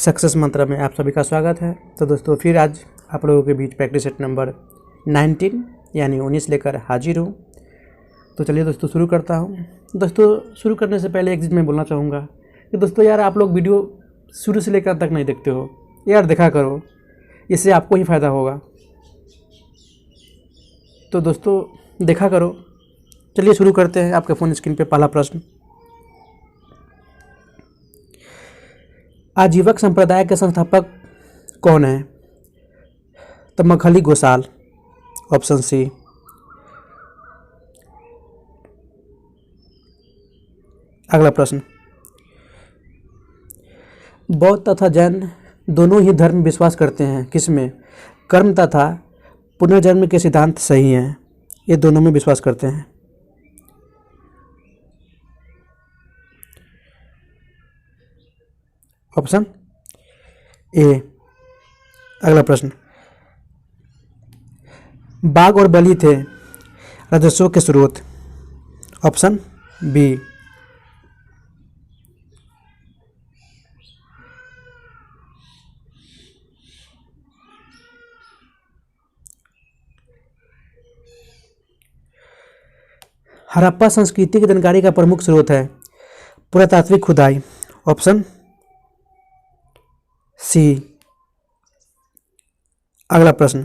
Success मंत्र में आप सभी का स्वागत है। तो दोस्तों फिर आज आप लोगों के बीच प्रैक्टिस सेट नंबर 19 यानी 19 लेकर हाजिर हूँ। तो चलिए दोस्तों शुरू करता हूँ। दोस्तों शुरू करने से पहले एक चीज़ मैं बोलना चाहूँगा कि दोस्तों यार आप लोग वीडियो शुरू से लेकर तक नहीं देखते हो, यार देखा करो, इससे आपको ही फ़ायदा होगा। तो दोस्तों देखा करो। चलिए शुरू करते हैं। आपके फ़ोन स्क्रीन पे पहला प्रश्न, आजीवक संप्रदाय के संस्थापक कौन है? तो मखली गोसाल, ऑप्शन सी। अगला प्रश्न, बौद्ध तथा जैन दोनों ही धर्म विश्वास करते हैं किसमें? कर्म तथा पुनर्जन्म के सिद्धांत सही हैं, ये दोनों में विश्वास करते हैं। Option A. अगला प्रश्न, बाघ और बलि थे राजस्व के स्रोत? Option B. हड़प्पा संस्कृति की जानकारी का प्रमुख स्रोत है पुरातात्विक खुदाई? Option C. अगला प्रश्न,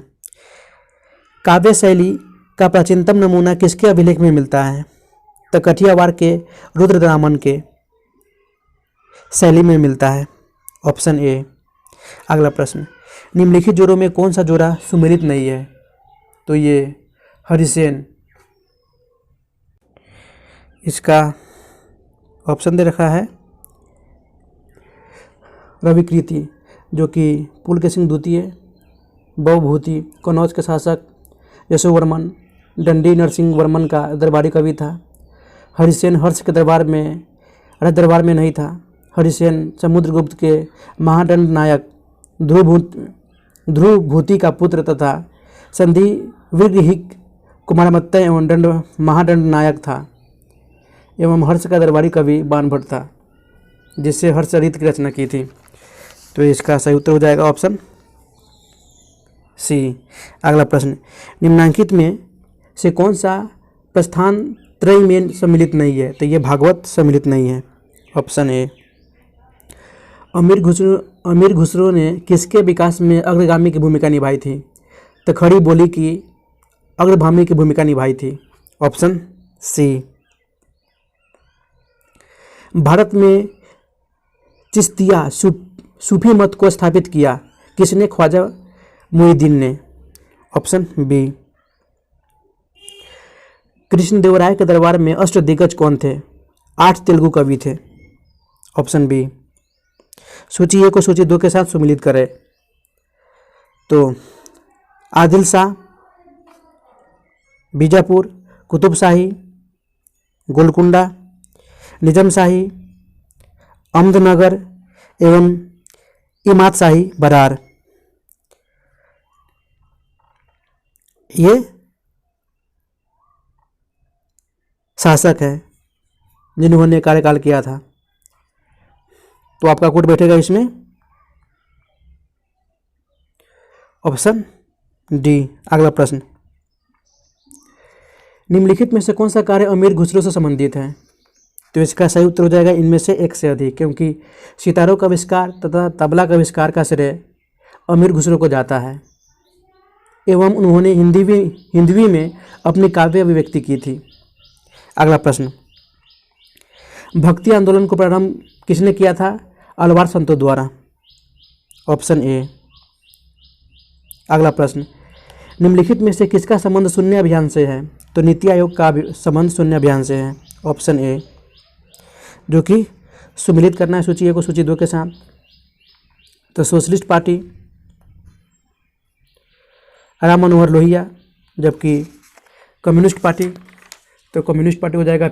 काव्य शैली का प्राचीनतम नमूना किसके अभिलेख में मिलता है? तो कठियावाड़ के रुद्रदामन के शैली में मिलता है, ऑप्शन ए। अगला प्रश्न, निम्नलिखित जोड़ों में कौन सा जोड़ा सुमेलित नहीं है? तो ये हरिसेन, इसका ऑप्शन दे रखा है रविकृति, जो कि पुलकेशिन द्वितीय बहुभूति कनौज के शासक यशोवर्मन दंडी नरसिंह वर्मन का दरबारी कवि था। हरिसेन हर्ष के दरबार में नहीं था। हरिसेन समुद्रगुप्त के महादंड नायक ध्रुवभूति का पुत्र तथा संधि विग्रहिक कुमारमत्ता एवं महादंड नायक था एवं हर्ष का दरबारी कवि बाणभट्ट था, जिससे हर्षचरित की रचना की थी। तो इसका सही उत्तर हो जाएगा ऑप्शन सी। अगला प्रश्न, निम्नांकित में से कौन सा प्रस्थान त्रय में सम्मिलित नहीं है? तो ये भागवत सम्मिलित नहीं है, ऑप्शन ए। अमीर खुसरो ने किसके विकास में अग्रगामी की भूमिका निभाई थी? तो खड़ी बोली की अग्रभामी की भूमिका निभाई थी, ऑप्शन सी। भारत में चिश्तिया सूफी मत को स्थापित किया किसने? ख्वाजा मुइनुद्दीन ने, ऑप्शन बी। कृष्णदेवराय के दरबार में अष्टदिग्गज कौन थे? 8 तेलुगु कवि थे, ऑप्शन बी। सूची 1 को सूची 2 के साथ सुमिलित करें तो आदिल शाह, बीजापुर, कुतुब शाही, गोलकुंडा, निजाम शाही, अहमदनगर एवं इमाद शाही बरार। ये शासक है जिन्होंने कार्यकाल किया था। तो आपका कोड बैठेगा इसमें ऑप्शन डी। अगला प्रश्न, निम्नलिखित में से कौन सा कार्य अमीर खुसरो से संबंधित है? तो इसका सही उत्तर हो जाएगा इनमें से एक से अधिक, क्योंकि सितारों का आविष्कार तथा तबला का आविष्कार का श्रेय अमीर खुसरो को जाता है एवं उन्होंने हिंदवी में अपनी काव्य अभिव्यक्ति की थी। अगला प्रश्न, भक्ति आंदोलन को प्रारंभ किसने किया था? अलवार संतों द्वारा, ऑप्शन ए। अगला प्रश्न, निम्नलिखित में से किसका संबंध शून्य अभियान से है? तो नीति आयोग का संबंध शून्य अभियान से है, ऑप्शन ए, जो कि सुमिलित करना है सूची 1 को सूची 2 के साथ। तो सोशलिस्ट पार्टी राम मनोहर लोहिया, जबकि कम्युनिस्ट पार्टी हो जाएगा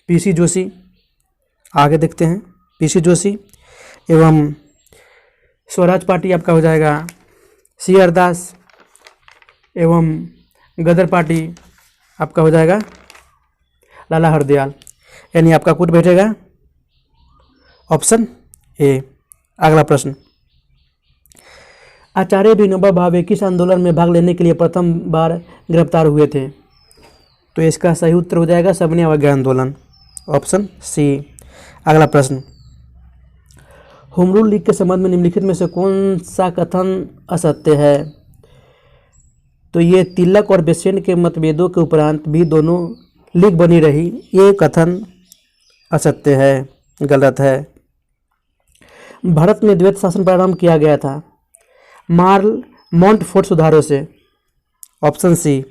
पीसी जोशी। आगे देखते हैं, पीसी जोशी एवं स्वराज पार्टी आपका हो जाएगा सी.आर. दास एवं गदर पार्टी आपका हो जाएगा लाला हरदयाल। यानी आपका कोड बैठेगा ऑप्शन ए। अगला प्रश्न, आचार्य विनोबा भावे किस आंदोलन में भाग लेने के लिए प्रथम बार गिरफ्तार हुए थे? तो इसका सही उत्तर हो जाएगा सबने अवज्ञा आंदोलन, ऑप्शन सी। अगला प्रश्न, होम रूल लीग के संबंध में निम्नलिखित में से कौन सा कथन असत्य है? तो ये तिलक और बेसेंट के मतभेदों के उपरांत भी दोनों लीग बनी रही, ये कथन असत्य है, गलत है। भारत में द्वैत शासन प्रारंभ किया गया था मार्ल मॉन्टफोर्ट सुधारों से, ऑप्शन सी।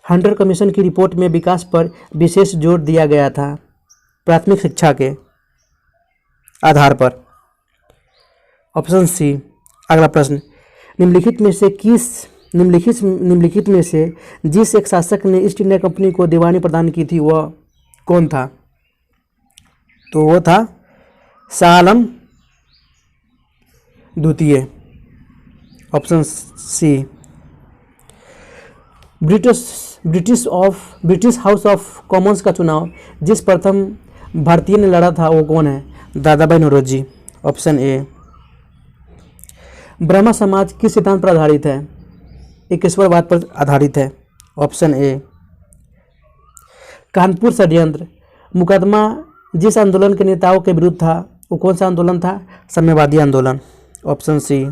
हंटर कमीशन की रिपोर्ट में विकास पर विशेष जोर दिया गया था प्राथमिक शिक्षा के आधार पर, ऑप्शन सी। अगला प्रश्न, निम्नलिखित में से जिस एक शासक ने ईस्ट इंडिया कंपनी को दीवानी प्रदान की थी वह कौन था? तो वो था शाह आलम द्वितीय, option C. British House of Commons का चुनाव जिस प्रथम भारतीय ने लड़ा था वो कौन है? दादा भाई नौरोजी, ऑप्शन ए। ब्रह्मा समाज किस सिद्धांत पर आधारित है? एकेश्वरवाद पर आधारित है, ऑप्शन ए। कानपुर षड्यंत्र मुकदमा जिस आंदोलन के नेताओं के विरुद्ध था वो कौन सा आंदोलन था? साम्यवादी आंदोलन, ऑप्शन सी।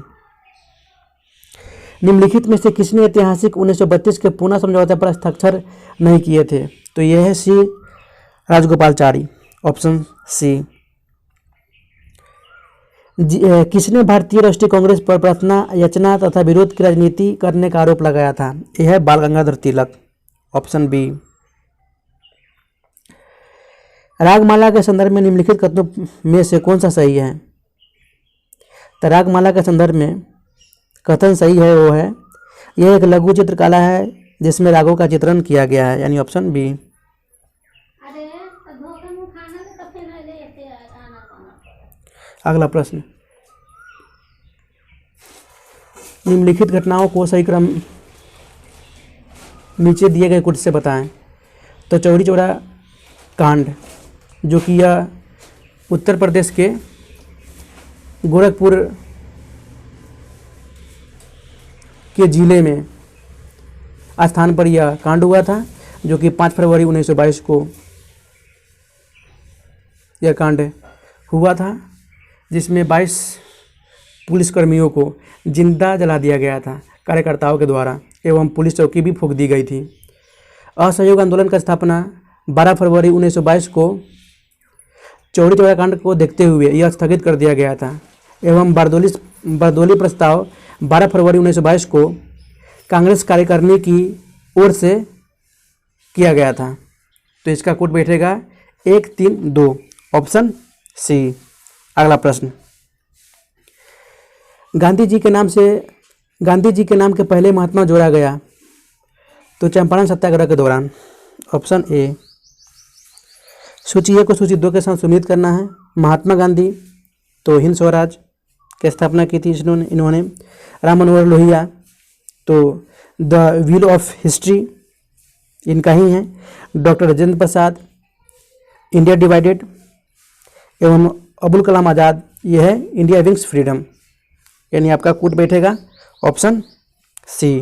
निम्नलिखित में से किसने ऐतिहासिक 1932 के पूना समझौते पर हस्ताक्षर नहीं किए थे? तो यह है सी राजगोपालचारी, ऑप्शन सी। किसने भारतीय राष्ट्रीय कांग्रेस पर प्रार्थना याचना तथा विरोध की राजनीति करने का आरोप लगाया था? यह है बाल गंगाधर तिलक, ऑप्शन बी। रागमाला के संदर्भ में निम्नलिखित कथनों में से कौन सा सही है? तो रागमाला के संदर्भ में कथन सही है वो है यह एक लघु चित्रकला है जिसमें रागों का चित्रण किया गया है, यानी ऑप्शन बी। अगला प्रश्न, निम्नलिखित घटनाओं को सही क्रम नीचे दिए गए कुछ से बताएं। तो चौरी चौरा कांड जो कि यह उत्तर प्रदेश के गोरखपुर के जिले में स्थान पर यह कांड हुआ था, जो कि 5 फरवरी 1922 को यह कांड हुआ था, जिसमें 22 पुलिसकर्मियों को जिंदा जला दिया गया था कार्यकर्ताओं के द्वारा एवं पुलिस चौकी भी फूंक दी गई थी। असहयोग आंदोलन का स्थापना 12 फरवरी 1922 को चौरी चौरा कांड को देखते हुए यह स्थगित कर दिया गया था एवं बारदोली प्रस्ताव 12 फरवरी 1922 को कांग्रेस कार्यकारिणी की ओर से किया गया था। तो इसका कोड बैठेगा 132, ऑप्शन सी। अगला प्रश्न, गांधी जी के नाम के पहले महात्मा जोड़ा गया तो चंपारण सत्याग्रह के दौरान, ऑप्शन ए। सूची 1 को सूची 2 के साथ सम्मिलित करना है। महात्मा गांधी तो हिंद स्वराज की स्थापना की थी इन्होंने। राम मनोहर लोहिया तो द व्हील ऑफ हिस्ट्री इनका ही है। Doctor Rajendra Prasad India divided एवं अबुल कलाम आज़ाद ये है इंडिया विंग्स फ्रीडम, यानी आपका कोड बैठेगा ऑप्शन सी।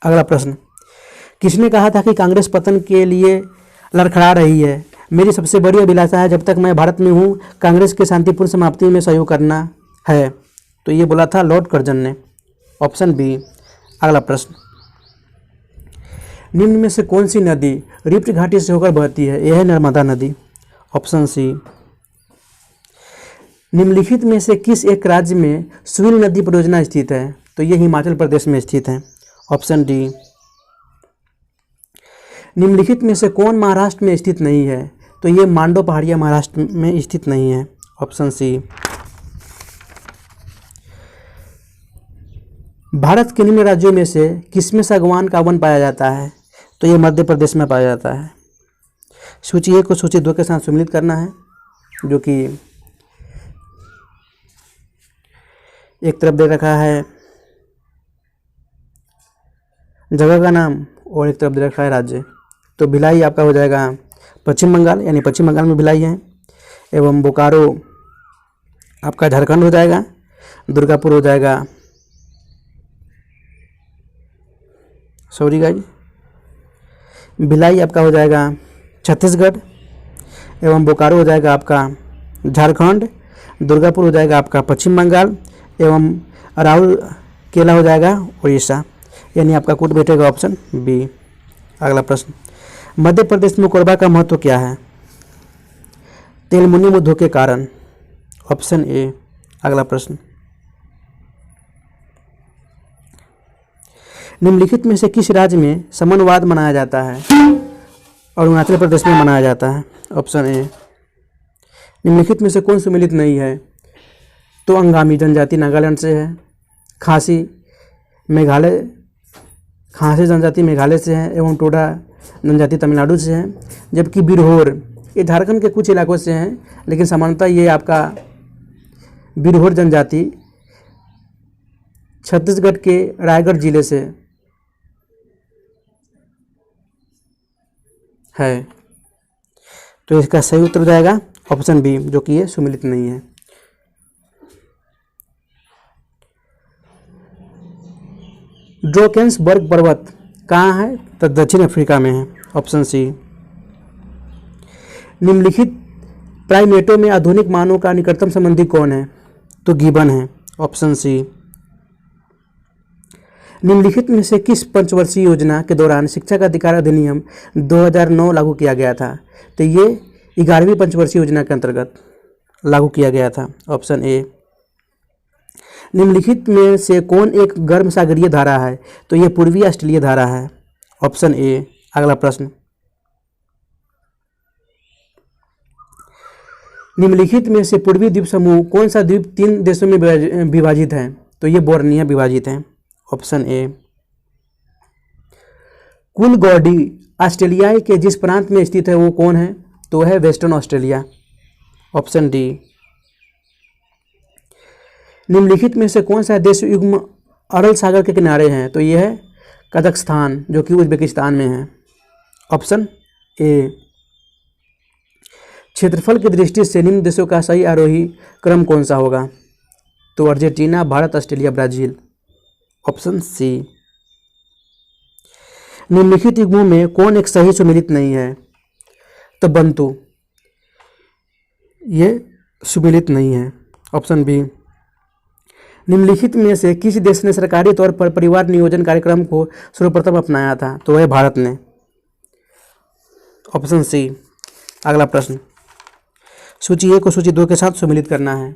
अगला प्रश्न, किसने कहा था कि कांग्रेस पतन के लिए लड़खड़ा रही है? मेरी सबसे बड़ी अभिलाषा है जब तक मैं भारत में हूँ कांग्रेस की शांतिपूर्ण समाप्ति में सहयोग करना है। तो ये बोला था लॉर्ड कर्जन ने, ऑप्शन बी। अगला प्रश्न, निम्न में से कौन सी नदी रिफ्ट घाटी से होकर बहती है? यह है नर्मदा नदी, ऑप्शन सी। निम्नलिखित में से किस एक राज्य में सुइल नदी परियोजना स्थित है? तो ये हिमाचल प्रदेश में स्थित है, ऑप्शन डी। निम्नलिखित में से कौन महाराष्ट्र में स्थित नहीं है? तो ये मांडो पहाड़ियाँ महाराष्ट्र में स्थित नहीं है, ऑप्शन सी। भारत के निम्न राज्यों में से किसमें सागवान का वन पाया जाता है? तो ये मध्य प्रदेश में पाया जाता है। सूची 1 को सूची 2 के साथ सम्मिलित करना है, जो कि एक तरफ दे रखा है जगह का नाम और एक तरफ दे रखा है राज्य। तो भिलाई आपका हो जाएगा पश्चिम बंगाल, यानी पश्चिम बंगाल में भिलाई है, एवं बोकारो आपका झारखंड हो जाएगा, दुर्गापुर हो जाएगा, सॉरी गाइस, भिलाई आपका हो जाएगा छत्तीसगढ़, एवं बोकारो हो जाएगा आपका झारखंड, दुर्गापुर हो जाएगा आपका पश्चिम बंगाल, एवं राउर केला हो जाएगा उड़ीसा। यानी आपका कूट बैठेगा ऑप्शन बी। अगला प्रश्न, मध्य प्रदेश में कोरबा का महत्व क्या है? तेलमुनियम उद्योग के कारण, ऑप्शन ए। अगला प्रश्न, निम्नलिखित में से किस राज्य में समनवाद मनाया जाता है? अरुणाचल प्रदेश में मनाया जाता है, ऑप्शन ए। निम्नलिखित में से कौन सम्मिलित नहीं है? तो अंगामी जनजाति नागालैंड से है, खासी जनजाति मेघालय से है, एवं टोडा जनजाति तमिलनाडु से है, जबकि बिरहोर ये झारखंड के कुछ इलाकों से हैं, लेकिन सामान्यतः ये आपका बिरहोर जनजाति छत्तीसगढ़ के रायगढ़ जिले से है। तो इसका सही उत्तर हो जाएगा ऑप्शन बी, जो कि ये सम्मिलित नहीं है। ड्रोकेंसबर्ग पर्वत कहाँ है? तो दक्षिण अफ्रीका में है, ऑप्शन सी। निम्नलिखित प्राइमेटों में आधुनिक मानव का निकटतम संबंधी कौन है? तो गिबन है, ऑप्शन सी। निम्नलिखित में से किस पंचवर्षीय योजना के दौरान शिक्षा का अधिकार अधिनियम 2009 लागू किया गया था? तो ये 11वीं पंचवर्षीय योजना के अंतर्गत लागू किया गया था, ऑप्शन ए। निम्नलिखित में से कौन एक गर्म सागरीय धारा है? तो ये पूर्वी ऑस्ट्रेलिया धारा है, ऑप्शन ए। अगला प्रश्न, निम्नलिखित में से पूर्वी द्वीप समूह कौन सा द्वीप 3 देशों में विभाजित है? तो ये बोर्निया विभाजित है, ऑप्शन ए। कुल गौडी ऑस्ट्रेलिया के जिस प्रांत में स्थित है वो कौन है? तो है वेस्टर्न ऑस्ट्रेलिया, ऑप्शन डी। निम्नलिखित में से कौन सा देश युग्म अरल सागर के किनारे हैं? तो ये है कजाकिस्तान, जो कि उज्बेकिस्तान में है, ऑप्शन ए। क्षेत्रफल की दृष्टि से निम्न देशों का सही आरोही क्रम कौन सा होगा? तो Argentina, Bharat, Australia, Brazil, option C. निम्नलिखित युग्मों में कौन एक सही सुमेलित नहीं है? तो बंतु ये सुमेलित नहीं है, ऑप्शन बी। निम्नलिखित में से किस देश ने सरकारी तौर पर परिवार नियोजन कार्यक्रम को सर्वप्रथम अपनाया था? तो वह भारत ने, ऑप्शन सी। अगला प्रश्न, सूची 1 को सूची 2 के साथ सम्मिलित करना है,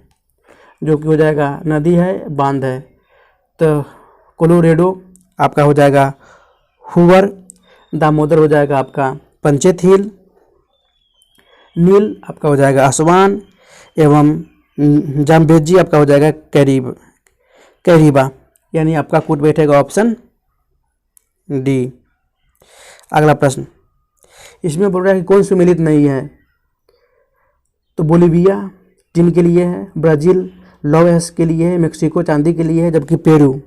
जो कि हो जाएगा नदी है, बांध है। तो कोलोरेडो आपका हो जाएगा हुवर, दामोदर हो जाएगा आपका पंचेत हिल, नील आपका हो जाएगा आसवान, एवं जाम्बेजी आपका हो जाएगा कैरीबा। यानी आपका कूट बैठेगा ऑप्शन डी। अगला प्रश्न, इसमें बोल रहा है कि कौन सम्मिलित नहीं है? तो बोलीविया टिन के लिए है, ब्राज़ील लौह के लिए है, मेक्सिको चांदी के लिए है, जबकि पेरू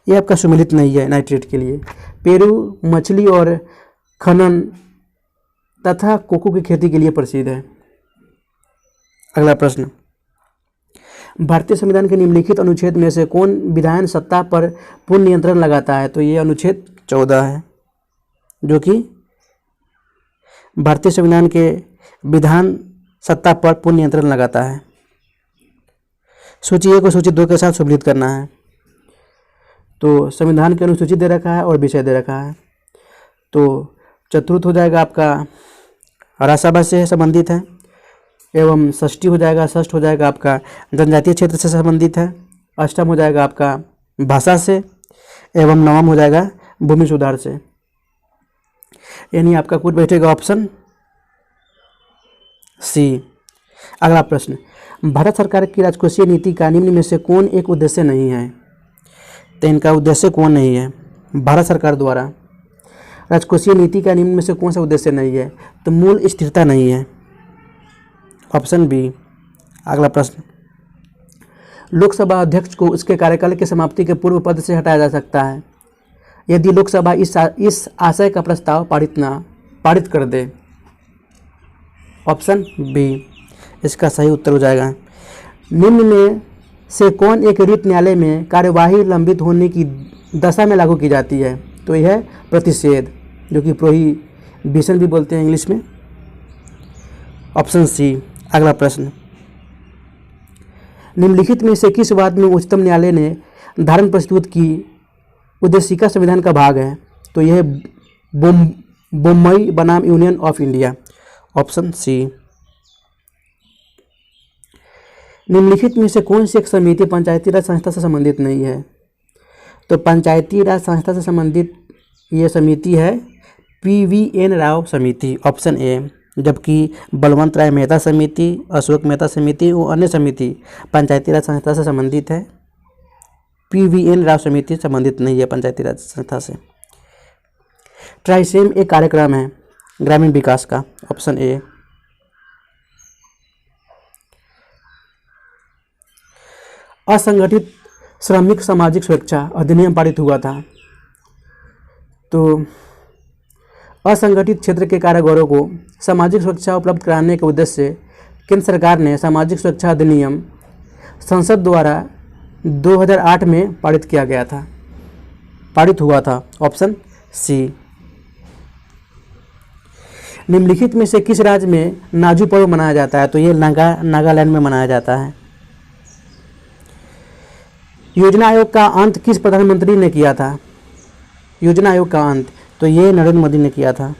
ये आपका सम्मिलित नहीं है नाइट्रेट के लिए। पेरू मछली और खनन तथा कोको की खेती के लिए प्रसिद्ध है। अगला प्रश्न, भारतीय संविधान के निम्नलिखित अनुच्छेद में से कौन विधान सत्ता पर पूर्ण नियंत्रण लगाता है? तो ये अनुच्छेद 14 है, जो कि भारतीय संविधान के विधान सत्ता पर पूर्ण नियंत्रण लगाता है। सूची 1 को सूची 2 के साथ सम्मिलित करना है। तो संविधान के अनुसूची दे रखा है और विषय दे रखा है। तो चतुर्थ हो जाएगा आपका राजसभा से संबंधित है, एवं षष्ठी हो जाएगा, षष्ठ हो जाएगा आपका जनजातीय क्षेत्र से संबंधित है, अष्टम हो जाएगा आपका भाषा से, एवं नवम हो जाएगा भूमि सुधार से। यानी आपका कुल बैठेगा ऑप्शन सी। अगला प्रश्न, भारत सरकार की राजकोषीय नीति का निम्न में से कौन एक उद्देश्य नहीं है? तो इनका उद्देश्य कौन नहीं है? भारत सरकार द्वारा राजकोषीय नीति का निम्न में से कौन सा उद्देश्य नहीं है? तो मूल स्थिरता नहीं है, ऑप्शन बी। अगला प्रश्न, लोकसभा अध्यक्ष को उसके कार्यकाल की समाप्ति के पूर्व पद से हटाया जा सकता है यदि लोकसभा इस आशय का प्रस्ताव पारित कर दे, ऑप्शन बी इसका सही उत्तर हो जाएगा। निम्न में से कौन एक रिट न्यायालय में कार्यवाही लंबित होने की दशा में लागू की जाती है? तो यह है प्रतिषेध, जो कि प्रोहिबिशन भी बोलते हैं इंग्लिश में। Option C. अगला प्रश्न, निम्नलिखित में से किस वाद में उच्चतम न्यायालय ने धारण प्रस्तुत की उद्देशिका संविधान का भाग है? तो यह है बम्बई बनाम Union of India. Option C. निम्नलिखित में से कौन सी एक समिति पंचायती राज संस्था से संबंधित नहीं है? तो पंचायती राज संस्था से संबंधित यह समिति है PVN राव समिति। Option A. जबकि बलवंत राय मेहता समिति, अशोक मेहता समिति और अन्य समिति पंचायती राज संस्था से संबंधित है। PVN राव समिति संबंधित नहीं है पंचायती राज संस्था से। ट्राइसेम एक कार्यक्रम है ग्रामीण विकास का। Option A. असंगठित श्रमिक सामाजिक सुरक्षा अधिनियम पारित हुआ था। तो असंगठित क्षेत्र के कारीगरों को सामाजिक सुरक्षा उपलब्ध कराने के उद्देश्य से केंद्र सरकार ने सामाजिक सुरक्षा अधिनियम संसद द्वारा 2008 में पारित हुआ था। Option C. निम्नलिखित में से किस राज्य में नाजू पर्व मनाया जाता है? तो ये नागालैंड में मनाया जाता है। योजना आयोग का अंत किस प्रधानमंत्री ने किया था? योजना आयोग का अंत तो ये नरेंद्र मोदी ने किया था।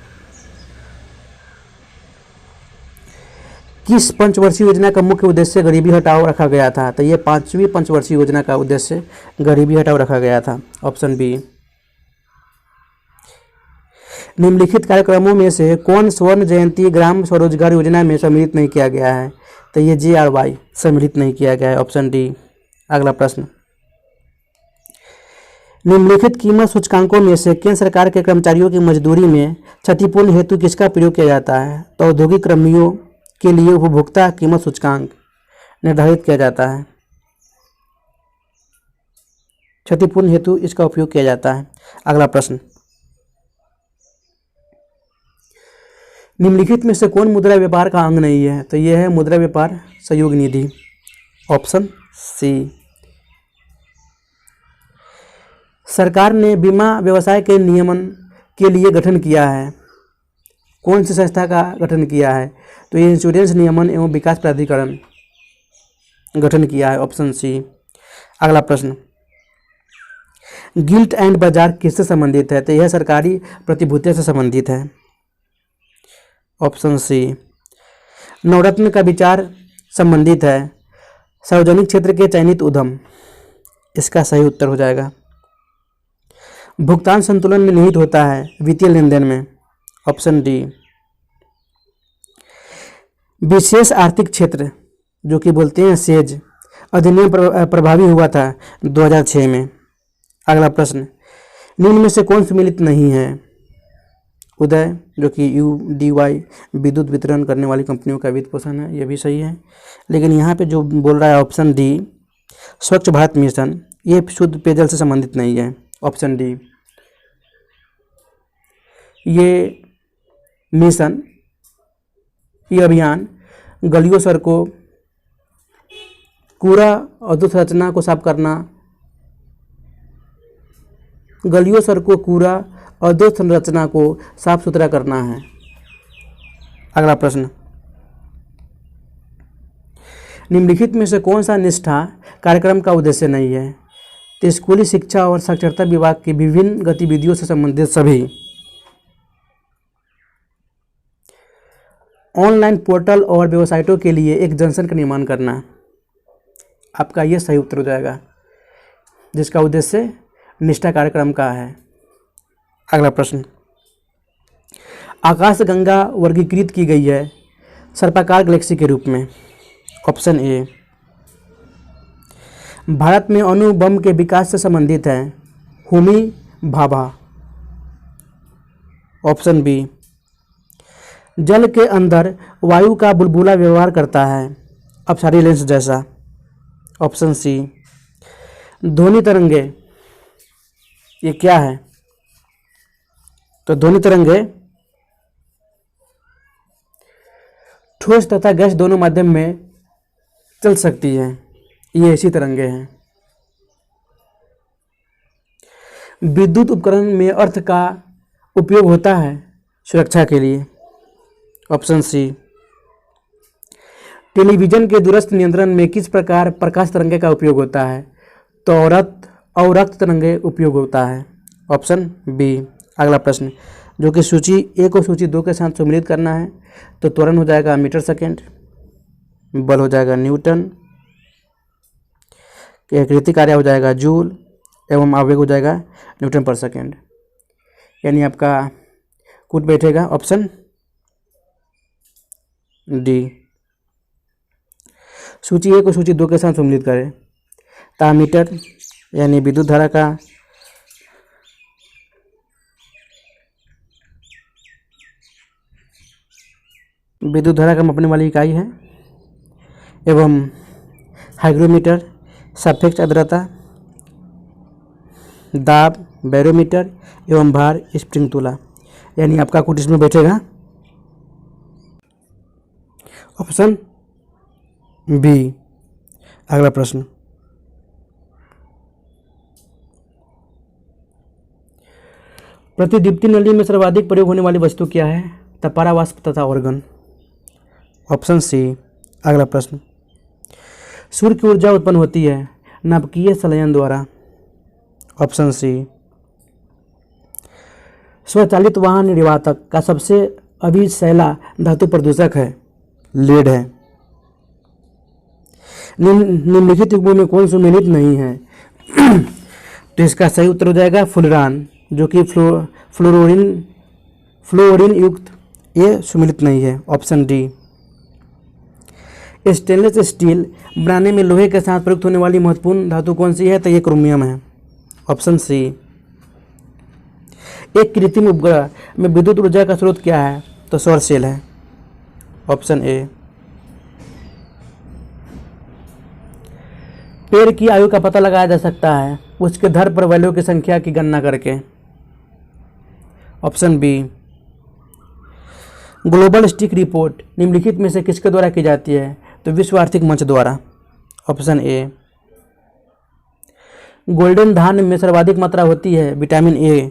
किस पंचवर्षीय योजना का मुख्य उद्देश्य गरीबी हटाओ रखा गया था? तो ये 5वीं पंचवर्षीय योजना का उद्देश्य गरीबी हटाओ रखा गया था। Option B. निम्नलिखित कार्यक्रमों में से कौन स्वर्ण जयंती ग्राम स्वरोजगार योजना में सम्मिलित नहीं किया गया है? तो ये GRY सम्मिलित नहीं किया गया है। Option D. अगला प्रश्न, निम्नलिखित कीमत सूचकांकों में से केंद्र सरकार के कर्मचारियों की मजदूरी में क्षतिपूर्ति हेतु किसका प्रयोग किया जाता है? तो औद्योगिक कर्मियों के लिए उपभोक्ता कीमत सूचकांक निर्धारित किया जाता है। क्षतिपूर्ति हेतु इसका उपयोग किया जाता है। अगला प्रश्न, निम्नलिखित में से कौन मुद्रा व्यापार का अंग नहीं है? तो यह है मुद्रा व्यापार सहयोग निधि। Option C. सरकार ने बीमा व्यवसाय के नियमन के लिए गठन किया है। कौन सी संस्था का गठन किया है? तो ये इंश्योरेंस नियमन एवं विकास प्राधिकरण गठन किया है। Option C. अगला प्रश्न, गिल्ट एंड बाजार किससे संबंधित है? तो यह सरकारी प्रतिभूतियों से संबंधित है। ऑप्शन सी। नवरत्न का विचार संबंधित है सार्वजनिक क्षेत्र के चयनित उद्यम। इसका सही उत्तर हो जाएगा। भुगतान संतुलन में निहित होता है वित्तीय लेन देन में। Option D. विशेष आर्थिक क्षेत्र जो कि बोलते हैं सेज अधिनियम प्रभावी हुआ था 2006 में। अगला प्रश्न, निम्न में से कौन सम्मिलित नहीं है? उदय जो कि UDY विद्युत वितरण करने वाली कंपनियों का वित्त पोषण है, यह भी सही है। लेकिन यहाँ पे जो बोल रहा है ऑप्शन डी स्वच्छ भारत मिशन, ये शुद्ध पेयजल से संबंधित नहीं है। Option D. ये मिशन, ये अभियान गलियों सड़कों कूड़ा अधोसंरचना को साफ करना, गलियों सड़कों कूड़ा अधोसंरचना को साफ सुथरा करना है। अगला प्रश्न, निम्नलिखित में से कौन सा निष्ठा कार्यक्रम का उद्देश्य नहीं है? तो स्कूली शिक्षा और साक्षरता विभाग की विभिन्न गतिविधियों से संबंधित सभी ऑनलाइन पोर्टल और वेबसाइटों के लिए एक जंक्शन का निर्माण करना। आपका यह सही उत्तर हो जाएगा, जिसका उद्देश्य निष्ठा कार्यक्रम का है। अगला प्रश्न, आकाशगंगा वर्गीकृत की गई है सर्पाकार गैलेक्सी के रूप में। Option A. भारत में अणु बम के विकास से संबंधित है होमी भाभा। Option B. जल के अंदर वायु का बुलबुला व्यवहार करता है अपसारी लेंस जैसा। Option C. ध्वनि तरंगे, ये क्या है? तो ध्वनि तरंगे ठोस तथा गैस दोनों माध्यम में चल सकती है। ये ऐसी तरंगे हैं। विद्युत उपकरण में अर्थ का उपयोग होता है सुरक्षा के लिए। Option C. टेलीविजन के दूरस्थ नियंत्रण में किस प्रकार प्रकाश तरंगे का उपयोग होता है? तो अवरक्त तरंगे उपयोग होता है। Option B. अगला प्रश्न, जो कि सूची 1 और सूची 2 के साथ सम्मिलित करना है। तो त्वरण हो जाएगा मीटर सेकेंड, बल हो जाएगा न्यूटन, कृति कार्य हो जाएगा जूल, एवं आवेग हो जाएगा न्यूटन पर सेकेंड। यानी आपका कूट बैठेगा ऑप्शन डी। सूची 1 और सूची 2 के साथ सम्मिलित करें। तामीटर यानी विद्युत धारा का मापने वाली इकाई है। एवं हाइग्रोमीटर सापेक्ष आर्द्रता, दाब बैरोमीटर, एवं भार स्प्रिंग तुला। यानी आपका कूट इसमें बैठेगा ऑप्शन बी। अगला प्रश्न, प्रतिदीप्ति नली में सर्वाधिक प्रयोग होने वाली वस्तु क्या है? तपारा वाष्प तथा ऑर्गन। Option C. अगला प्रश्न, सूर्य की ऊर्जा उत्पन्न होती है नाभिकीय संलयन द्वारा। Option C. स्वचालित वाहन निर्वातक का सबसे अभिशैला धातु प्रदूषक है? लेड है। निम्नलिखित युग्मों में कौन सुमेलित नहीं है? तो इसका सही उत्तर हो जाएगा फुलरान, जो कि फ्लोरीन युक्त, ये सुमेलित नहीं है। Option D. स्टेनलेस स्टील बनाने में लोहे के साथ प्रयुक्त होने वाली महत्वपूर्ण धातु कौन सी है? तो ये क्रोमियम है। Option C. एक कृत्रिम उपग्रह में विद्युत ऊर्जा का स्रोत क्या है? तो सौर सेल है। Option A. पेड़ की आयु का पता लगाया जा सकता है उसके धर पर वैल्यू की संख्या की गणना करके। Option B. Global stick report निम्नलिखित में से किसके द्वारा की जाती है? तो विश्व आर्थिक मंच द्वारा। Option A. गोल्डन धान में सर्वाधिक मात्रा होती है विटामिन ए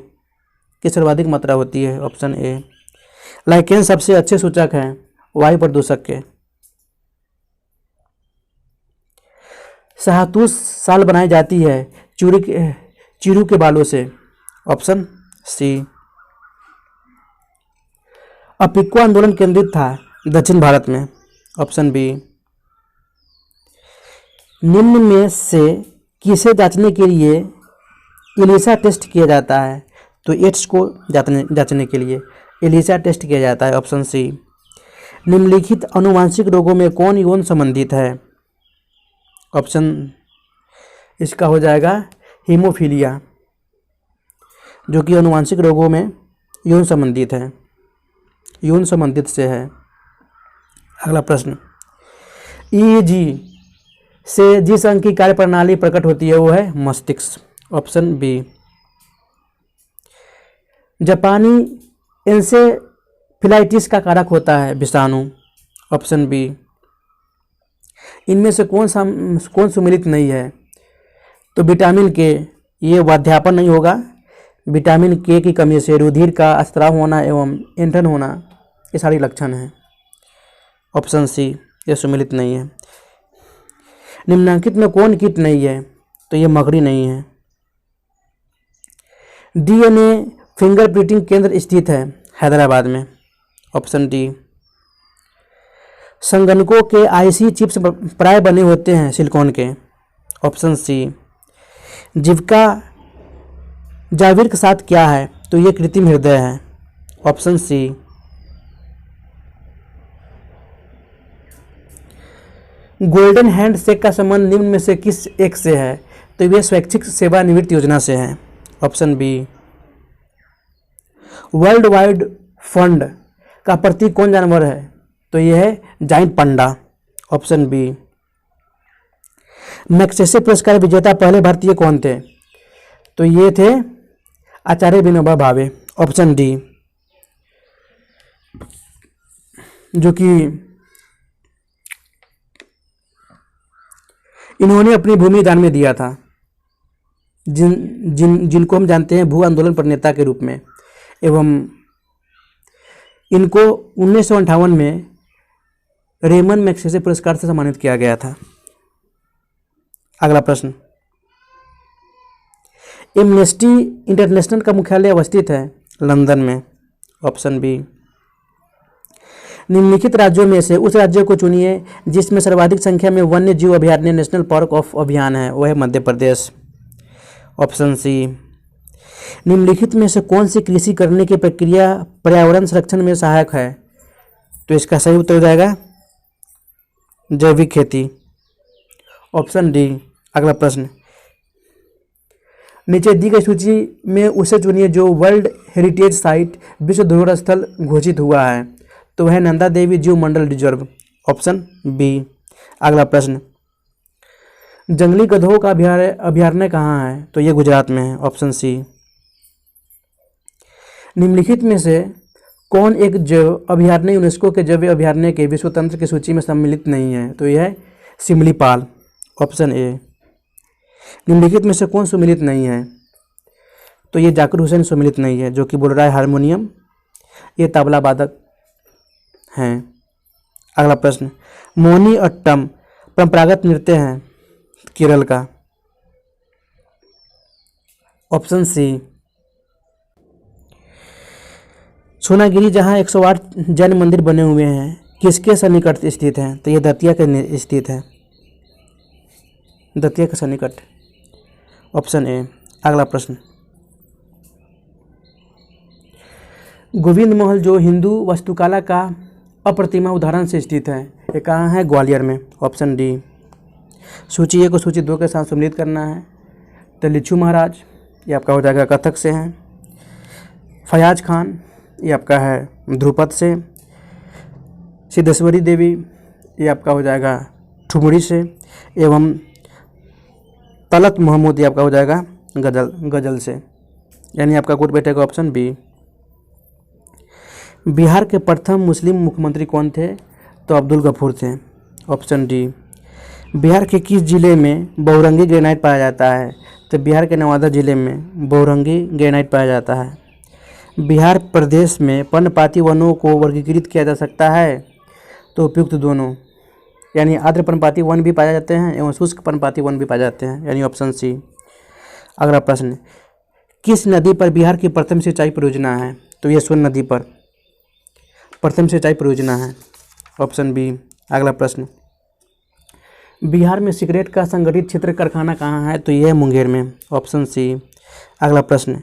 की सर्वाधिक मात्रा होती है। Option A. लाइकेन सबसे अच्छे सूचक हैं वायु प्रदूषक के। शाहतूत साल बनाई जाती है चीरू के बालों से। Option C. अपिक्वा आंदोलन केंद्रित था दक्षिण भारत में। Option B. निम्न में से किसे जांचने के लिए एलिसा टेस्ट किया जाता है? तो एड्स को जांचने के लिए एलिसा टेस्ट किया जाता है। Option C. निम्नलिखित आनुवांशिक रोगों में कौन यौन संबंधित है? ऑप्शन इसका हो जाएगा हीमोफीलिया, जो कि आनुवांशिक रोगों में यौन संबंधित है, यौन संबंधित से है। अगला प्रश्न, ईईजी से जिस अंग की कार्य प्रणाली प्रकट होती है वो है मस्तिष्क। Option B. जापानी एन्सेफेलाइटिस का कारक होता है विषाणु। Option B. इनमें से कौन सुमेलित नहीं है? तो विटामिन के, ये वाध्यापन नहीं होगा। विटामिन के की कमी से रुधिर का स्त्राव होना एवं ऐंठन होना, ये सारी लक्षण हैं। ऑप्शन सी, ये सुमेलित नहीं है। निम्नलिखित में कौन कीट नहीं है? तो ये मकड़ी नहीं है। डीएनए फिंगरप्रिंटिंग केंद्र स्थित है हैदराबाद में। Option D. संगणकों के आईसी चिप्स प्राय बने होते हैं सिलिकॉन के। Option C. जीविका जाविर के साथ क्या है? तो ये कृत्रिम हृदय है। Option C. Golden handshake का संबंध निम्न में से किस एक से है? तो ये स्वैच्छिक सेवानिवृत्ति योजना से है। Option B. World wide fund का प्रतीक कौन जानवर है? तो यह है giant panda. Option B. Magsaysay पुरस्कार विजेता पहले भारतीय कौन थे? तो ये थे आचार्य विनोबा भावे। ऑप्शन डी, जो कि इन्होंने अपनी भूमि दान में दिया था, जिनको हम जानते हैं भू आंदोलन प्रणेता के रूप में, एवं इनको 1958 में रेमन मैग्सेसे पुरस्कार से सम्मानित किया गया था। अगला प्रश्न, एमनेस्टी इंटरनेशनल का मुख्यालय अवस्थित है लंदन में। Option B. निम्नलिखित राज्यों में से उस राज्य को चुनिए जिसमें सर्वाधिक संख्या में वन्य जीव अभयारण्य नेशनल पार्क ऑफ अभियान है, वह है मध्य प्रदेश। Option C. निम्नलिखित में से कौन सी कृषि करने की प्रक्रिया पर्यावरण संरक्षण में सहायक है? तो इसका सही उत्तर हो जाएगा जैविक खेती। Option D. अगला प्रश्न, नीचे दी गई सूची में उसे चुनिए जो वर्ल्ड हेरिटेज साइट विश्व धरोहर स्थल घोषित हुआ है, तो वह नंदा देवी जीव मंडल रिजर्व। Option B. अगला प्रश्न, जंगली गधों का अभयारण्य कहाँ है? तो ये गुजरात में है। Option C. निम्नलिखित में से कौन एक जैव अभयारण्य यूनेस्को के जैव अभयारण्य के विश्व तंत्र की सूची में सम्मिलित नहीं है? तो यह है सिमलीपाल। Option A. निम्नलिखित में से कौन सम्मिलित नहीं है? तो ये जाकिर हुसैन सम्मिलित नहीं है, जो कि बोल रहा है हारमोनियम, ये तबला वादक हैं। अगला प्रश्न, मोहिनी अट्टम परंपरागत नृत्य है केरल का। Option C. सोनागिरी जहां 108 जैन मंदिर बने हुए हैं, किसके सन्निकट स्थित हैं? तो ये दतिया के स्थित है, दतिया के सन्निकट। Option A. अगला प्रश्न, गोविंद महल जो हिंदू वास्तुकला का अप्रतिमा उदाहरण से स्थित है, ये कहाँ है? ग्वालियर में। Option D. सूची 1 को सूची 2 के साथ सम्मिलित करना है। तो लिच्छू महाराज, ये आपका हो जाएगा कथक से हैं। फयाज खान, ये आपका है ध्रुपद से। सिद्धेश्वरी देवी, ये आपका हो जाएगा ठुमरी से। एवं तलत मोहम्मद, ये आपका हो जाएगा गजल से। यानी आपका कोट बैठेगा ऑप्शन बी। बिहार के प्रथम मुस्लिम मुख्यमंत्री कौन थे? तो अब्दुल गफूर थे। Option D. बिहार के किस जिले में बहुरंगी ग्रेनाइट पाया जाता है? तो बिहार के नवादा जिले में बहुरंगी ग्रेनाइट पाया जाता है। बिहार प्रदेश में पर्णपाती वनों को वर्गीकृत किया जा सकता है? तो उपयुक्त दोनों, यानी आर्द्र पर्णपाती वन भी पाए जाते हैं एवं शुष्क पर्णपाती वन भी पाए जाते हैं, यानी ऑप्शन सी। अगला प्रश्न, किस नदी पर बिहार की प्रथम सिंचाई परियोजना है? तो ये सोन नदी पर प्रथम सिंचाई परियोजना है। Option B. अगला प्रश्न, बिहार में सिगरेट का संगठित क्षेत्र कारखाना कहाँ है? तो यह है मुंगेर में। Option C. अगला प्रश्न,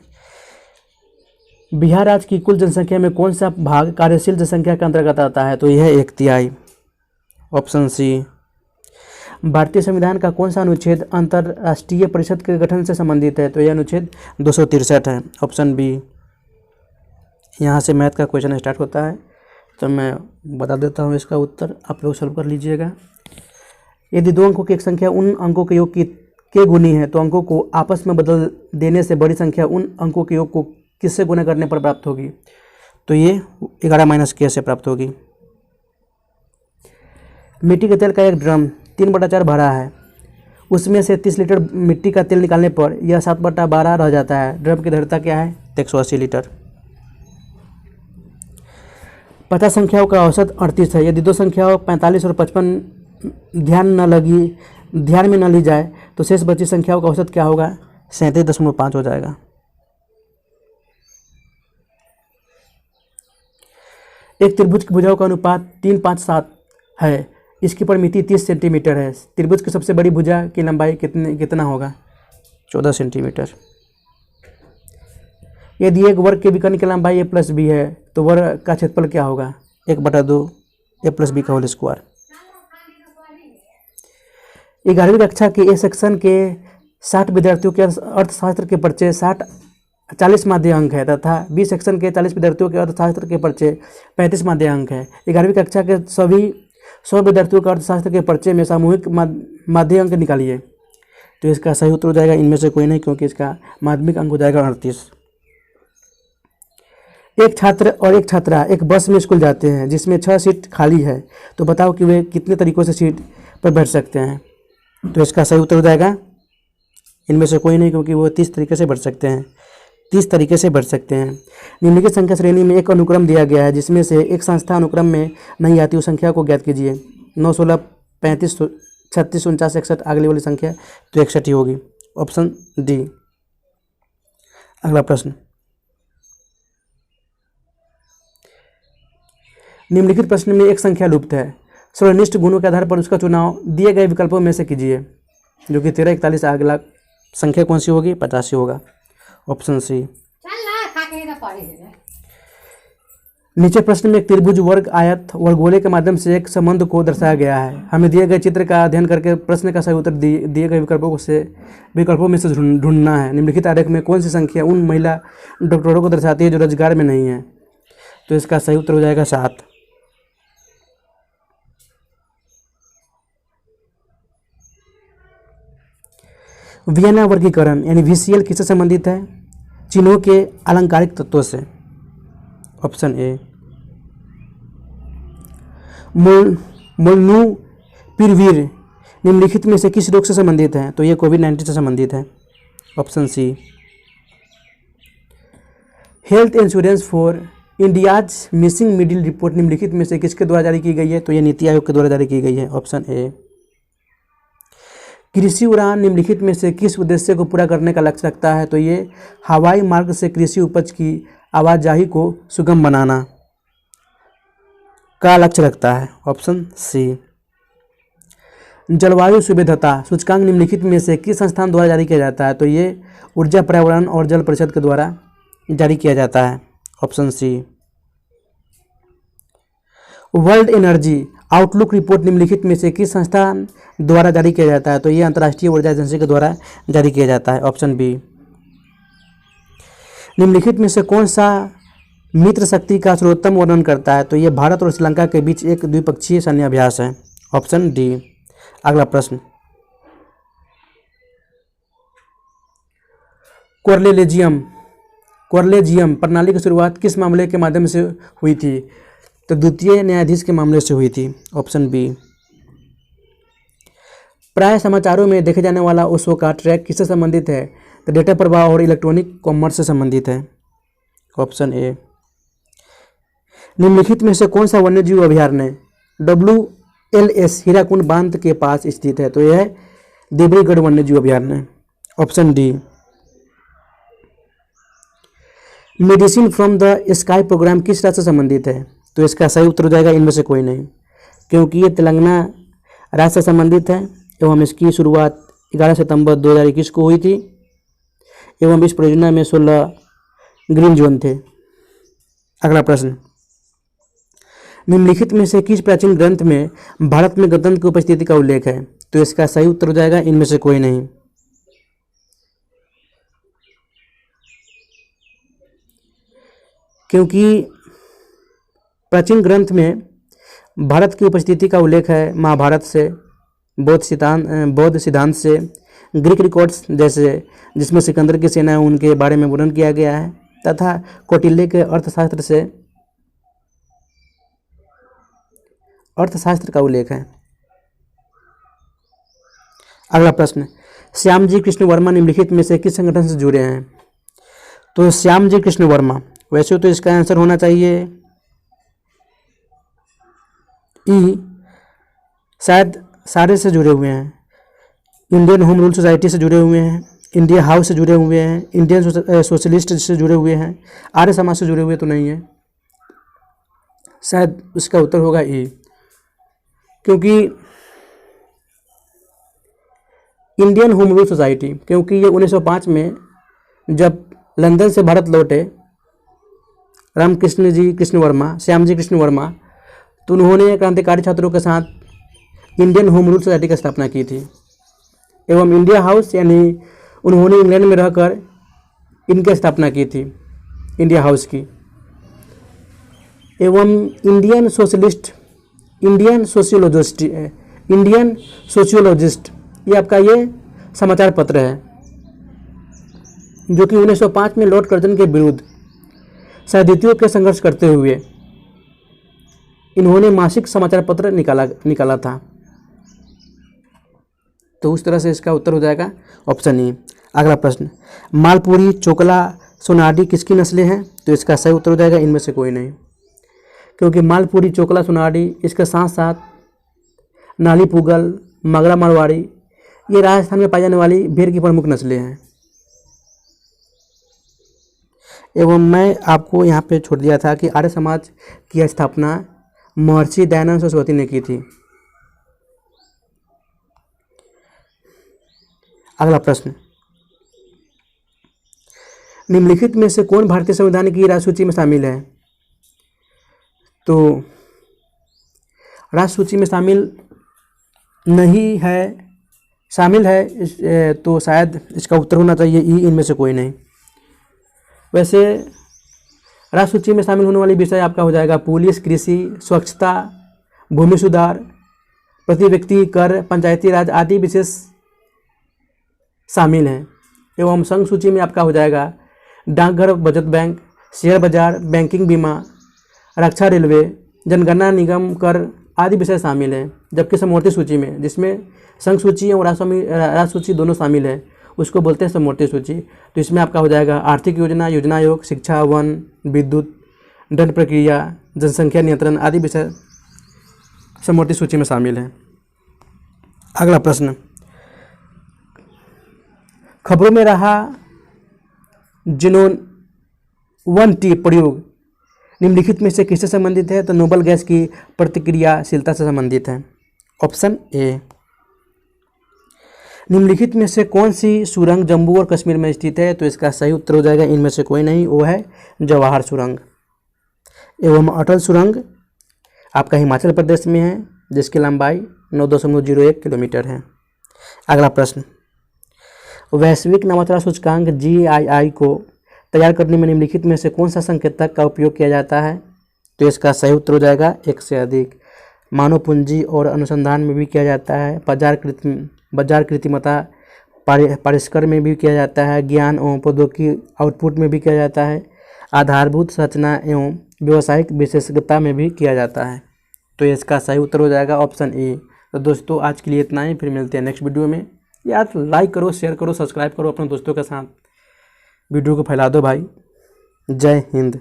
बिहार राज्य की कुल जनसंख्या में कौन सा भाग कार्यशील जनसंख्या के अंतर्गत आता है? तो यह है 1/3। Option C. भारतीय संविधान का कौन सा अनुच्छेद अंतर्राष्ट्रीय परिषद के गठन से संबंधित है? तो यह अनुच्छेद 263 है। Option B. यहाँ से मैथ का क्वेश्चन स्टार्ट होता है, तो मैं बता देता हूँ इसका उत्तर, आप लोग सॉल्व कर लीजिएगा। यदि 2 अंकों की एक संख्या उन अंकों के योग के गुनी है, तो अंकों को आपस में बदल देने से बड़ी संख्या उन अंकों के योग को किससे गुना करने पर प्राप्त होगी? तो ये 11 - k से प्राप्त होगी। मिट्टी के तेल का एक ड्रम 3/4 भरा है, उसमें से 30 लीटर मिट्टी का तेल निकालने पर यह 7/12 रह जाता है। ड्रम की धारिता क्या है? 180 लीटर। 50 संख्याओं का औसत 38 है। यदि 2 संख्याओं 45 और 55 ध्यान में न ली जाए, तो शेष बची संख्याओं का औसत क्या होगा? 37.5 हो जाएगा। एक त्रिभुज की भुजाओं का अनुपात 3:5:7 है। इसकी परिमिति 30 सेंटीमीटर है। त्रिभुज की सबसे बड़ी भुजा की लंबाई कितना होगा? 14 सेंटीमीटर। यदि एक वर्ग के विकर्ण की लंबाई a+b है, तो वर्ग का क्षेत्रफल क्या होगा? 1/2 a+b का होल स्क्वायर। 11वीं कक्षा के ए सेक्शन के 60 विद्यार्थियों के अर्थशास्त्र के पर्चे 40 माध्य अंक है तथा बी सेक्शन के 40 विद्यार्थियों के अर्थशास्त्र के पर्चे 35 माध्य अंक है। 11वीं कक्षा के सभी 100 विद्यार्थियों का अर्थशास्त्र के पर्चे में सामूहिक माध्य अंक निकालिए। तो इसका सही उत्तर हो जाएगा इनमें से कोई नहीं, क्योंकि इसका माध्यमिक अंक हो जाएगा 38। एक छात्र और एक छात्रा एक बस में स्कूल जाते हैं जिसमें 6 सीट खाली है, तो बताओ कि वे कितने तरीकों से सीट पर बैठ सकते हैं? तो इसका सही उत्तर हो जाएगा इनमें से कोई नहीं, क्योंकि वो 30 तरीके से बढ़ सकते हैं, 30 तरीके से बढ़ सकते हैं। निम्नलिखित संख्या श्रेणी में एक अनुक्रम दिया गया है जिसमें से एक संख्या अनुक्रम में नहीं आती, उस संख्या को ज्ञात कीजिए। 9, 16, 35, 36, 49, 61, अगली वाली संख्या तो 61 ही होगी, ऑप्शन डी। अगला प्रश्न, निम्नलिखित प्रश्न में एक संख्या लुप्त है, सर्वनिष्ठ गुणों के आधार पर उसका चुनाव दिए गए विकल्पों में से कीजिए, जो कि 13, 41। अगला संख्या कौन सी होगी? 85 होगा, ऑप्शन सी। नीचे प्रश्न में एक त्रिभुज, वर्ग, आयत और गोले के माध्यम से एक संबंध को दर्शाया गया है। हमें दिए गए चित्र का अध्ययन करके प्रश्न का सही उत्तर दिए गए विकल्पों में से ढूंढना है। निम्नलिखित आरेख में कौन सी संख्या उन महिला डॉक्टरों को दर्शाती है जो रोजगार में नहीं है? तो इसका सही उत्तर हो जाएगा 7। वियना वर्गीकरण यानी VCL किससे संबंधित है? चिन्हों के अलंकारिक तत्वों से, ऑप्शन ए। मोल्नुपिरविर निम्नलिखित में से किस रोग से संबंधित है? तो ये कोविड-19 से संबंधित है, option C. Health insurance for India's missing middle report निम्नलिखित में से किसके द्वारा जारी की गई है? तो ये नीति आयोग के द्वारा जारी की गई है, ऑप्शन ए। कृषि उड़ान निम्नलिखित में से किस उद्देश्य को पूरा करने का लक्ष्य रखता है? तो ये हवाई मार्ग से कृषि उपज की आवाजाही को सुगम बनाना का लक्ष्य रखता है, ऑप्शन सी। जलवायु सुविधता सूचकांक निम्नलिखित में से किस संस्थान द्वारा जारी किया जाता है? तो ये ऊर्जा, पर्यावरण और जल परिषद के द्वारा जारी किया जाता है, option C. World energy outlook report निम्नलिखित में से किस संस्थान द्वारा जारी किया जाता है? तो ये अंतर्राष्ट्रीय ऊर्जा एजेंसी के द्वारा जारी किया जाता है, ऑप्शन बी। निम्नलिखित में से कौन सा मित्र शक्ति का सर्वोत्तम वर्णन करता है? तो ये भारत और श्रीलंका के बीच एक द्विपक्षीय सैन्य अभ्यास है, ऑप्शन डी। अगला प्रश्न, क्वाड्रिलेजियम प्रणाली की शुरुआत किस मामले के माध्यम से हुई थी? तो द्वितीय न्यायाधीश के मामले से हुई थी, ऑप्शन बी। प्राय समाचारों में देखे जाने वाला ओशो का ट्रैक किससे संबंधित है? तो डेटा प्रवाह और इलेक्ट्रॉनिक कॉमर्स से संबंधित है, ऑप्शन ए। निम्नलिखित में से कौन सा वन्यजीव अभयारण्य WLS हीराकुंड बांध के पास स्थित है? तो यह है देवरीगढ़ वन्यजीव अभयारण्य, option D. Medicine from the sky programme किस राज्य से संबंधित है? तो इसका सही उत्तर हो जाएगा इनमें से कोई नहीं, क्योंकि ये तेलंगाना राज्य से संबंधित है एवं इसकी शुरुआत 11 सितंबर 2021 को हुई थी एवं इस परियोजना में 16 ग्रीन जोन थे। अगला प्रश्न, निम्नलिखित में से किस प्राचीन ग्रंथ में भारत में गणतंत्र की उपस्थिति का उल्लेख है? तो इसका सही उत्तर हो जाएगा इनमें से कोई नहीं, क्योंकि प्राचीन ग्रंथ में भारत की उपस्थिति का उल्लेख है महाभारत से, बौद्ध सिद्धांत से, ग्रीक रिकॉर्ड्स जैसे जिसमें सिकंदर की सेना उनके बारे में वर्णन किया गया है, तथा कौटिल्य के अर्थशास्त्र का उल्लेख है। अगला प्रश्न, श्यामजी कृष्ण वर्मा निम्नलिखित में से किस संगठन से जुड़े हैं? तो श्यामजी कृष्ण वर्मा, वैसे तो इसका आंसर होना चाहिए ई, शायद सारे से जुड़े हुए हैं। इंडियन होम रूल सोसाइटी से जुड़े हुए हैं, इंडिया हाउस से जुड़े हुए हैं, इंडियन सोशलिस्ट से जुड़े हुए हैं, आर्य समाज से जुड़े हुए तो नहीं है, शायद इसका उत्तर होगा ई, क्योंकि इंडियन होम रूल सोसाइटी, क्योंकि ये 1905 में जब लंदन से भारत लौटे रामकृष्ण जी कृष्ण वर्मा, श्यामजी कृष्ण वर्मा, तो उन्होंने क्रांतिकारी छात्रों के साथ इंडियन होम रूल सोसाइटी की स्थापना की थी एवं इंडिया हाउस यानी उन्होंने इंग्लैंड में रहकर इनकी स्थापना की थी, इंडिया हाउस की, एवं इंडियन सोशियोलॉजिस्ट ये आपका ये समाचार पत्र है, जो कि 1905 में लॉर्ड कर्जन के विरुद्ध सैद्धांतियों के संघर्ष करते हुए इन्होंने मासिक समाचार पत्र निकाला था। तो उस तरह से इसका उत्तर हो जाएगा ऑप्शन ई। अगला प्रश्न, मालपुरी, चोकला, सोनाडी किसकी नस्लें हैं? तो इसका सही उत्तर हो जाएगा इनमें से कोई नहीं, क्योंकि मालपुरी, चोकला, सोनाडी इसके साथ साथ नाली पुगल, मगरा मारवाड़ी ये राजस्थान में पाई जाने वाली भेड़ की प्रमुख नस्लें हैं। एवं मैं आपको यहाँ पे छोड़ दिया था कि आर्य समाज की स्थापना महर्षि दयानंद सरस्वती ने की थी। अगला प्रश्न, निम्नलिखित में से कौन भारतीय संविधान की राज्य सूची में शामिल है? तो राज्य सूची में शामिल नहीं है, शामिल है तो शायद इसका उत्तर होना चाहिए ई, इनमें से कोई नहीं। वैसे राज्य सूची में शामिल होने वाली विषय आपका हो जाएगा पुलिस, कृषि, स्वच्छता, भूमि सुधार, प्रति व्यक्ति कर, पंचायती राज आदि विशेष शामिल हैं। एवं संघ सूची में आपका हो जाएगा डाकघर, बचत बैंक, शेयर बाजार, बैंकिंग, बीमा, रक्षा, रेलवे, जनगणना, निगम कर आदि विषय शामिल हैं। जबकि समवर्ती सूची में, जिसमें संघ सूची और राज्य सूची दोनों शामिल है, उसको बोलते हैं समवर्ती सूची। तो इसमें आपका हो जाएगा आर्थिक योजना, योजना आयोग, शिक्षा, वन, विद्युत, दंड प्रक्रिया, जनसंख्या नियंत्रण आदि विषय समवर्ती सूची में शामिल हैं। अगला प्रश्न, खबरों में रहा जिनोन 1T प्रयोग निम्नलिखित में से किससे संबंधित है? तो नोबल गैस की प्रतिक्रियाशीलता से संबंधित है। Option A. निम्नलिखित में से कौन सी सुरंग जम्मू और कश्मीर में स्थित है? तो इसका सही उत्तर हो जाएगा इनमें से कोई नहीं, वो है जवाहर सुरंग। एवं अटल सुरंग आपका हिमाचल प्रदेश में है, जिसकी लंबाई 9.01 किलोमीटर है। अगला प्रश्न, वैश्विक नवाचार सूचकांक GII को तैयार करने में निम्नलिखित में से कौन सा संकेतक का उपयोग किया जाता है? तो इसका सही उत्तर हो जाएगा एक से अधिक। मानव पूंजी और अनुसंधान में भी किया जाता है, बाजार कृत्रिमता परिष्कार में भी किया जाता है, ज्ञान एवं प्रौद्योगिकी आउटपुट में भी किया जाता है, आधारभूत संरचना एवं व्यावसायिक विशेषज्ञता में भी किया जाता है। तो इसका सही उत्तर हो जाएगा ऑप्शन ए। तो दोस्तों आज के लिए इतना ही, फिर मिलते हैं नेक्स्ट वीडियो में। यार लाइक करो, शेयर करो, सब्सक्राइब करो अपने दोस्तों के साथ, वीडियो को फैला दो भाई। जय हिंद।